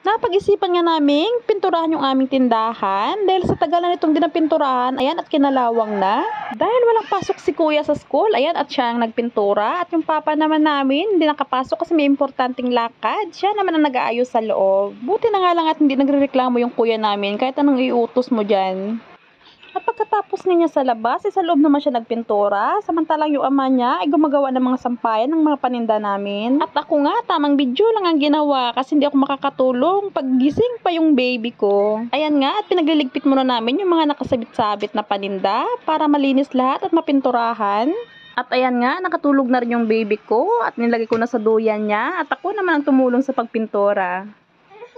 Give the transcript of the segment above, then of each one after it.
Napag-isipan nga naming pinturahan yung aming tindahan dahil sa tagal na nitong dinapinturahan, ayan, at kinalawang na. Dahil walang pasok si kuya sa school, ayan, at siya ang nagpintura. At yung papa naman namin, hindi nakapasok kasi may importanteng lakad. Siya naman ang nag-aayos sa loob. Buti na nga lang at hindi nagrereklamo yung kuya namin kahit anong iutos mo dyan. At pagkatapos niya sa labas, sa loob naman siya nagpintura, samantalang yung ama niya ay gumagawa ng mga sampayan ng mga paninda namin. At ako nga, tamang video lang ang ginawa kasi hindi ako makakatulong pag gising pa yung baby ko. Ayan nga, at pinagliligpit muna namin yung mga nakasabit-sabit na paninda para malinis lahat at mapinturahan. At ayan nga, nakatulog na rin yung baby ko at nilagay ko na sa duyan niya at ako naman ang tumulong sa pagpintura.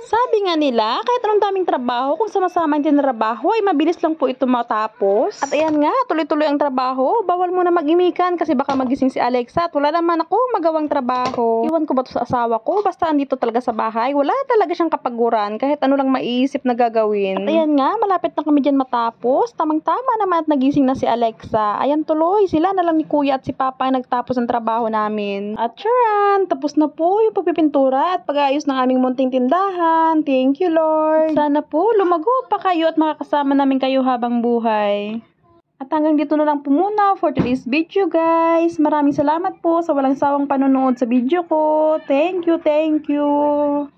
Sabi nga nila, kahit anong daming trabaho, kung sama-sama yung tinrabaho, ay mabilis lang po ito matapos. At ayan nga, tuloy-tuloy ang trabaho. Bawal muna mag-imikan kasi baka magising si Alexa at wala naman ako magawang trabaho. Iwan ko ba to sa asawa ko? Basta andito talaga sa bahay. Wala talaga siyang kapaguran kahit ano lang maiisip na gagawin. At ayan nga, malapit na kami dyan matapos. Tamang-tama naman at nagising na si Alexa. Ayan tuloy, sila na lang ni Kuya at si Papa ang nagtapos ng trabaho namin. At charan, tapos na po yung pagpipintura at pag-aayos ng aming munting tindahan. Thank you, Lord. Sana po lumago pa kayo at makakasama namin kayo habang buhay. At hanggang dito na lang po muna for today's video, guys. Maraming salamat po sa walang sawang panonood sa video ko. Thank you, thank you.